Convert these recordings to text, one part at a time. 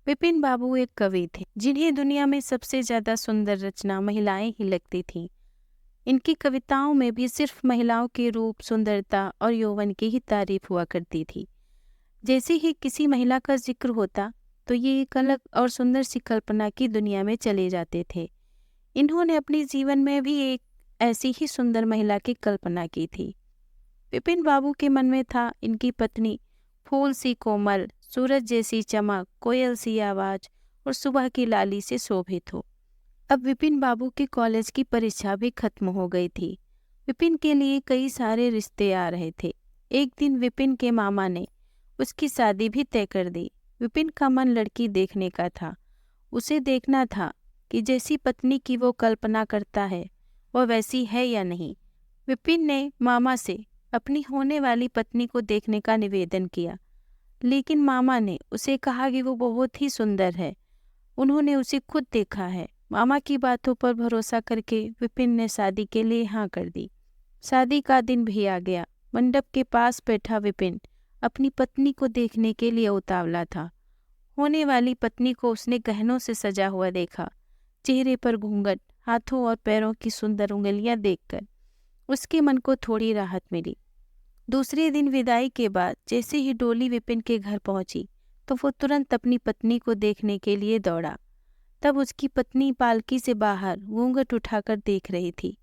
विपिन बाबू एक कवि थे जिन्हें दुनिया में सबसे ज्यादा सुंदर रचना महिलाएं ही लगती थीं। इनकी कविताओं में भी सिर्फ महिलाओं के रूप, सुंदरता और यौवन की ही तारीफ हुआ करती थी। जैसे ही किसी महिला का जिक्र होता तो ये एक अलग और सुंदर सी कल्पना की दुनिया में चले जाते थे। इन्होंने अपने जीवन में भी एक ऐसी ही सुंदर महिला की कल्पना की थी। विपिन बाबू के मन में था इनकी पत्नी फूल सी कोमल, सूरज जैसी चमक, कोयल सी आवाज और सुबह की लाली से शोभित हो। अब विपिन बाबू के कॉलेज की परीक्षा भी खत्म हो गई थी। विपिन के लिए कई सारे रिश्ते आ रहे थे। एक दिन विपिन के मामा ने उसकी शादी भी तय कर दी। विपिन का मन लड़की देखने का था। उसे देखना था कि जैसी पत्नी की वो कल्पना करता है वह वैसी है या नहीं। विपिन ने मामा से अपनी होने वाली पत्नी को देखने का निवेदन किया, लेकिन मामा ने उसे कहा कि वो बहुत ही सुंदर है। उन्होंने उसे खुद देखा है। मामा की बातों पर भरोसा करके विपिन ने शादी के लिए हाँ कर दी। शादी का दिन भी आ गया। मंडप के पास बैठा विपिन अपनी पत्नी को देखने के लिए उतावला था। होने वाली पत्नी को उसने गहनों से सजा हुआ देखा। चेहरे पर घूंघट, हाथों और पैरों की सुंदर उंगलियां देखकर उसके मन को थोड़ी राहत मिली। दूसरे दिन विदाई के बाद जैसे ही डोली विपिन के घर पहुंची तो वो तुरंत अपनी पत्नी को देखने के लिए दौड़ा। तब उसकी पत्नी पालकी से बाहर घूंघट उठाकर देख रही थी।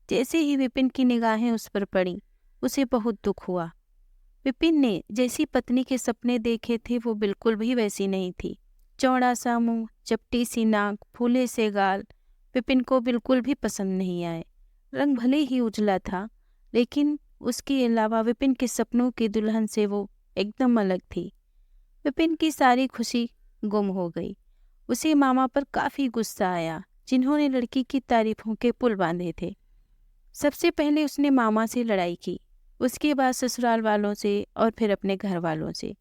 जैसे ही विपिन की निगाहें उस पर पड़ीं, उसे बहुत दुख हुआ। विपिन ने जैसी पत्नी के सपने देखे थे वो बिल्कुल भी वैसी नहीं थी। चौड़ा सा मुंह, चपटी सी नाक, फूले से गाल विपिन को बिल्कुल भी पसंद नहीं आए। रंग भले ही उजला था, लेकिन उसके अलावा विपिन के सपनों की दुल्हन से वो एकदम अलग थी। विपिन की सारी खुशी गुम हो गई। उसे मामा पर काफी गुस्सा आया, जिन्होंने लड़की की तारीफों के पुल बांधे थे। सबसे पहले उसने मामा से लड़ाई की, उसके बाद ससुराल वालों से और फिर अपने घर वालों से।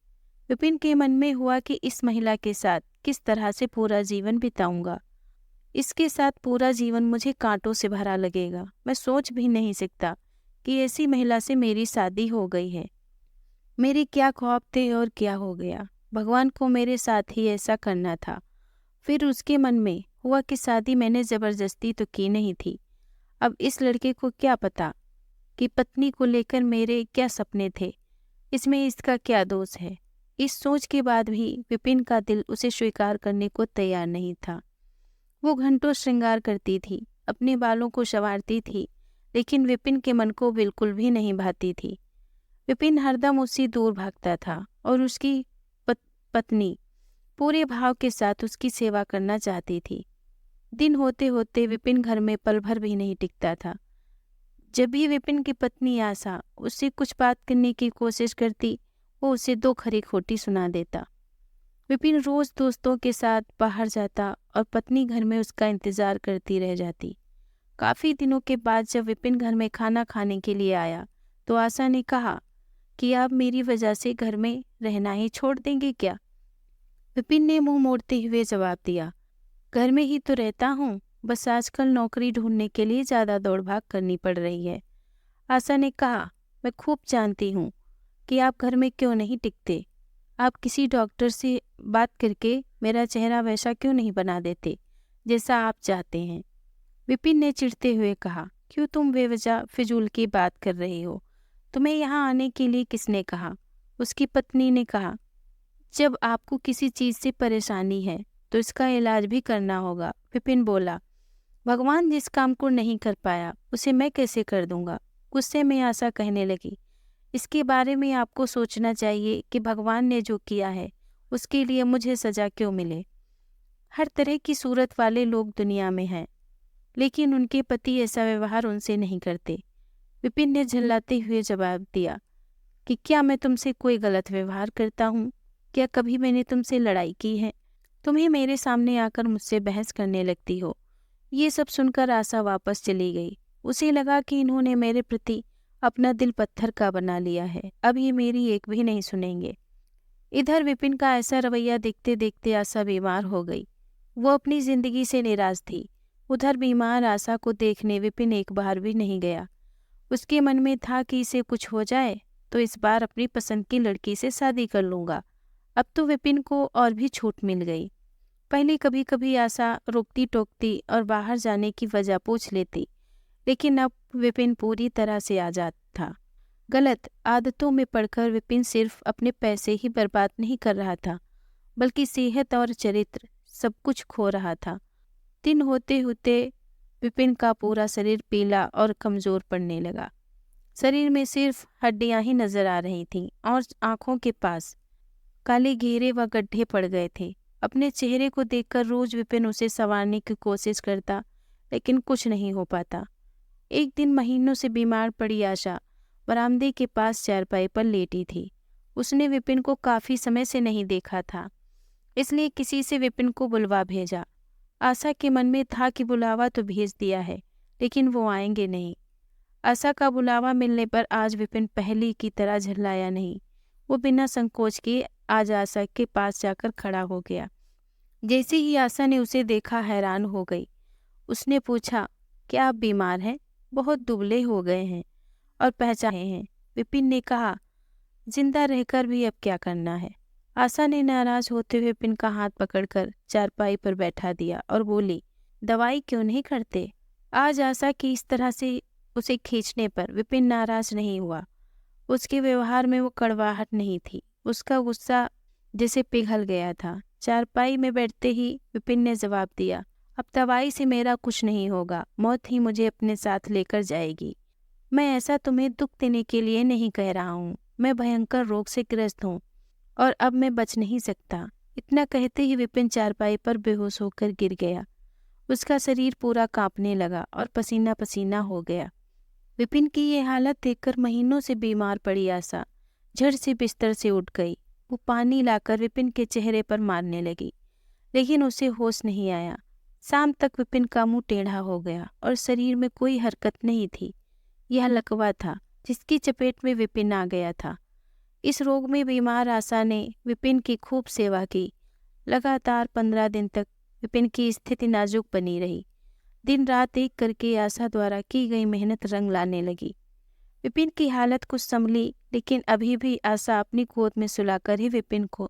विपिन के मन में हुआ कि इस महिला के साथ किस तरह से पूरा जीवन बिताऊंगा। इसके साथ पूरा जीवन मुझे कांटों से भरा लगेगा। मैं सोच भी नहीं सकता कि ऐसी महिला से मेरी शादी हो गई है। मेरे क्या ख्वाब थे और क्या हो गया। भगवान को मेरे साथ ही ऐसा करना था। फिर उसके मन में हुआ कि शादी मैंने जबरदस्ती तो की नहीं थी। अब इस लड़के को क्या पता कि पत्नी को लेकर मेरे क्या सपने थे। इसमें इसका क्या दोष है। इस सोच के बाद भी विपिन का दिल उसे स्वीकार करने को तैयार नहीं था। वो घंटों श्रृंगार करती थी, अपने बालों को संवारती थी, लेकिन विपिन के मन को बिल्कुल भी नहीं भाती थी। विपिन हरदम उससे दूर भागता था और उसकी पत्नी पूरे भाव के साथ उसकी सेवा करना चाहती थी। दिन होते होते विपिन घर में पल भर भी नहीं टिकता था। जब भी विपिन की पत्नी आशा उससे कुछ बात करने की कोशिश करती, वो उसे दो खरी खोटी सुना देता। विपिन रोज दोस्तों के साथ बाहर जाता और पत्नी घर में उसका इंतजार करती रह जाती। काफी दिनों के बाद जब विपिन घर में खाना खाने के लिए आया तो आशा ने कहा कि आप मेरी वजह से घर में रहना ही छोड़ देंगे क्या। विपिन ने मुंह मोड़ते हुए जवाब दिया, घर में ही तो रहता हूँ, बस आजकल नौकरी ढूंढने के लिए ज्यादा दौड़ भाग करनी पड़ रही है। आशा ने कहा, मैं खूब जानती हूँ कि आप घर में क्यों नहीं टिकते। आप किसी डॉक्टर से बात करके मेरा चेहरा वैसा क्यों नहीं बना देते जैसा आप चाहते हैं। विपिन ने चिढ़ते हुए कहा, क्यों तुम बेवजह फिजूल की बात कर रही हो। तुम्हें यहाँ आने के लिए किसने कहा। उसकी पत्नी ने कहा, जब आपको किसी चीज से परेशानी है तो इसका इलाज भी करना होगा। विपिन बोला, भगवान जिस काम को नहीं कर पाया उसे मैं कैसे कर दूंगा। गुस्से में आशा कहने लगी, इसके बारे में आपको सोचना चाहिए कि भगवान ने जो किया है उसके लिए मुझे सजा क्यों मिले। हर तरह की सूरत वाले लोग दुनिया में हैं, लेकिन उनके पति ऐसा व्यवहार उनसे नहीं करते। विपिन ने झल्लाते हुए जवाब दिया कि क्या मैं तुमसे कोई गलत व्यवहार करता हूँ। क्या कभी मैंने तुमसे लड़ाई की है। तुम्हें मेरे सामने आकर मुझसे बहस करने लगती हो। ये सब सुनकर आशा वापस चली गई। उसे लगा कि इन्होंने मेरे प्रति अपना दिल पत्थर का बना लिया है, अब ये मेरी एक भी नहीं सुनेंगे। इधर विपिन का ऐसा रवैया देखते देखते आशा बीमार हो गई। वो अपनी जिंदगी से निराश थी। उधर बीमार आशा को देखने विपिन एक बार भी नहीं गया। उसके मन में था कि इसे कुछ हो जाए तो इस बार अपनी पसंद की लड़की से शादी कर लूंगा। अब तो विपिन को और भी छूट मिल गई। पहले कभी कभी आशा रोकती टोकती और बाहर जाने की वजह पूछ लेती, लेकिन अब विपिन पूरी तरह से आज़ाद था। गलत आदतों में पड़कर विपिन सिर्फ अपने पैसे ही बर्बाद नहीं कर रहा था, बल्कि सेहत और चरित्र सब कुछ खो रहा था। दिन होते होते विपिन का पूरा शरीर पीला और कमज़ोर पड़ने लगा। शरीर में सिर्फ हड्डियां ही नजर आ रही थीं और आंखों के पास काले घेरे व गड्ढे पड़ गए थे। अपने चेहरे को देखकर रोज विपिन उसे संवारने की कोशिश करता, लेकिन कुछ नहीं हो पाता। एक दिन महीनों से बीमार पड़ी आशा बरामदे के पास चारपाई पर लेटी थी। उसने विपिन को काफी समय से नहीं देखा था, इसलिए किसी से विपिन को बुलवा भेजा। आशा के मन में था कि बुलावा तो भेज दिया है, लेकिन वो आएंगे नहीं। आशा का बुलावा मिलने पर आज विपिन पहले की तरह झल्लाया नहीं। वो बिना संकोच के आज आशा के पास जाकर खड़ा हो गया। जैसे ही आशा ने उसे देखा हैरान हो गई। उसने पूछा, क्या आप बीमार हैं? बहुत दुबले हो गए हैं और पहचाने हैं। विपिन ने कहा, जिंदा रहकर भी अब क्या करना है। आशा ने नाराज होते हुए विपिन का हाथ पकड़कर चारपाई पर बैठा दिया और बोली, दवाई क्यों नहीं करते? आज आशा की इस तरह से उसे खींचने पर विपिन नाराज नहीं हुआ। उसके व्यवहार में वो कड़वाहट नहीं थी, उसका गुस्सा जैसे पिघल गया था। चारपाई में बैठते ही विपिन ने जवाब दिया, अब दवाई से मेरा कुछ नहीं होगा, मौत ही मुझे अपने साथ लेकर जाएगी। मैं ऐसा तुम्हें दुख देने के लिए नहीं कह रहा हूँ। मैं भयंकर रोग से ग्रस्त हूँ और अब मैं बच नहीं सकता। इतना कहते ही विपिन चारपाई पर बेहोश होकर गिर गया। उसका शरीर पूरा कांपने लगा और पसीना पसीना हो गया। विपिन की ये हालत देखकर महीनों से बीमार पड़ी आशा झट से बिस्तर से उठ गई। वो पानी लाकर विपिन के चेहरे पर मारने लगी, लेकिन उसे होश नहीं आया। शाम तक विपिन का मुंह टेढ़ा हो गया और शरीर में कोई हरकत नहीं थी। यह लकवा था जिसकी चपेट में विपिन आ गया था। इस रोग में बीमार आशा ने विपिन की खूब सेवा की। लगातार 15 दिन तक विपिन की स्थिति नाजुक बनी रही। दिन रात एक करके आशा द्वारा की गई मेहनत रंग लाने लगी। विपिन की हालत कुछ संभली, लेकिन अभी भी आशा अपनी गोद में सुलाकर ही विपिन को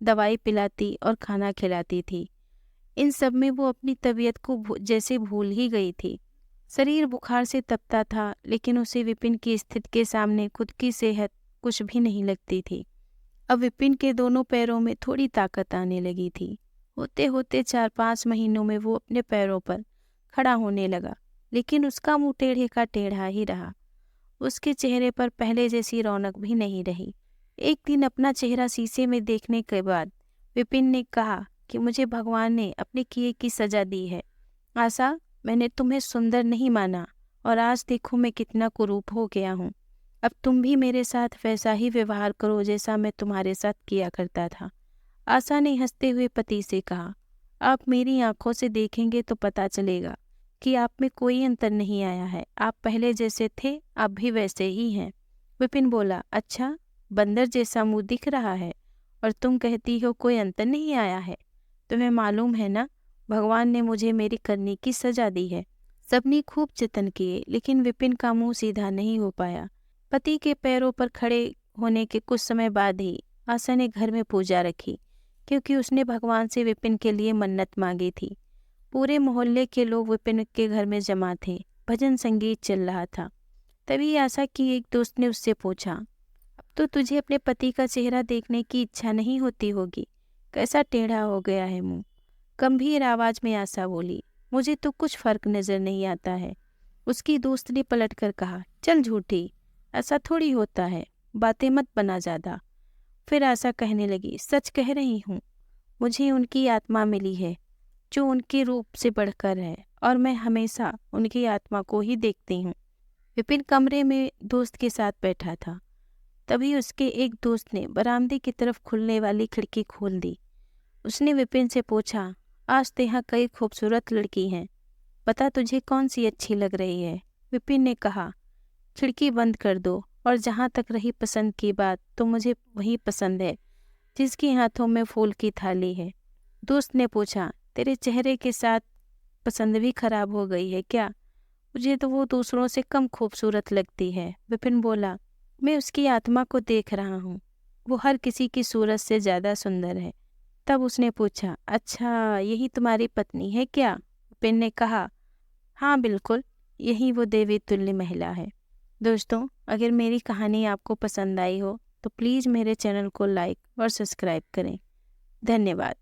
दवाई पिलाती और खाना खिलाती थी। इन सब में वो अपनी तबीयत को जैसे भूल ही गई थी। शरीर बुखार से तपता था, लेकिन उसे विपिन की स्थिति के सामने खुद की सेहत कुछ भी नहीं लगती थी। अब विपिन के दोनों पैरों में थोड़ी ताकत आने लगी थी। होते होते 4-5 महीनों में वो अपने पैरों पर खड़ा होने लगा, लेकिन उसका मुंह टेढ़े का टेढ़ा ही रहा। उसके चेहरे पर पहले जैसी रौनक भी नहीं रही। एक दिन अपना चेहरा शीशे में देखने के बाद विपिन ने कहा कि मुझे भगवान ने अपने किए की सजा दी है। आशा, मैंने तुम्हें सुंदर नहीं माना और आज देखो मैं कितना कुरूप हो गया हूँ। अब तुम भी मेरे साथ वैसा ही व्यवहार करो जैसा मैं तुम्हारे साथ किया करता था। आशा ने हंसते हुए पति से कहा, आप मेरी आंखों से देखेंगे तो पता चलेगा कि आप में कोई अंतर नहीं आया है। आप पहले जैसे थे, आप भी वैसे ही हैं। विपिन बोला, अच्छा, बंदर जैसा मुंह दिख रहा है और तुम कहती हो कोई अंतर नहीं आया है। तुम्हें मालूम है ना, भगवान ने मुझे मेरी करनी की सजा दी है। सबने खूब जतन किए, लेकिन विपिन का मुंह सीधा नहीं हो पाया। पति के पैरों पर खड़े होने के कुछ समय बाद ही आशा ने घर में पूजा रखी, क्योंकि उसने भगवान से विपिन के लिए मन्नत मांगी थी। पूरे मोहल्ले के लोग विपिन के घर में जमा थे। भजन संगीत चल रहा था। तभी आशा की एक दोस्त ने उससे पूछा, अब तो तुझे अपने पति का चेहरा देखने की इच्छा नहीं होती होगी, कैसा टेढ़ा हो गया है मुंह। गंभीर आवाज में आशा बोली, मुझे तो कुछ फर्क नजर नहीं आता है। उसकी दोस्त ने पलटकर कहा, चल झूठी, ऐसा थोड़ी होता है, बातें मत बना ज्यादा। फिर आशा कहने लगी, सच कह रही हूँ, मुझे उनकी आत्मा मिली है जो उनके रूप से बढ़कर है और मैं हमेशा उनकी आत्मा को ही देखती हूँ। विपिन कमरे में दोस्त के साथ बैठा था। तभी उसके एक दोस्त ने बरामदे की तरफ खुलने वाली खिड़की खोल दी। उसने विपिन से पूछा, आज तो यहाँ कई खूबसूरत लड़की हैं, बता तुझे कौन सी अच्छी लग रही है। विपिन ने कहा, खिड़की बंद कर दो, और जहाँ तक रही पसंद की बात, तो मुझे वही पसंद है जिसके हाथों में फूल की थाली है। दोस्त ने पूछा, तेरे चेहरे के साथ पसंद भी खराब हो गई है क्या? मुझे तो वो दूसरों से कम खूबसूरत लगती है। विपिन बोला, मैं उसकी आत्मा को देख रहा हूँ, वो हर किसी की सूरत से ज़्यादा सुंदर है। तब उसने पूछा, अच्छा यही तुम्हारी पत्नी है क्या? उपेन ने कहा, हाँ बिल्कुल, यही वो देवी तुल्य महिला है। दोस्तों, अगर मेरी कहानी आपको पसंद आई हो तो प्लीज़ मेरे चैनल को लाइक और सब्सक्राइब करें। धन्यवाद।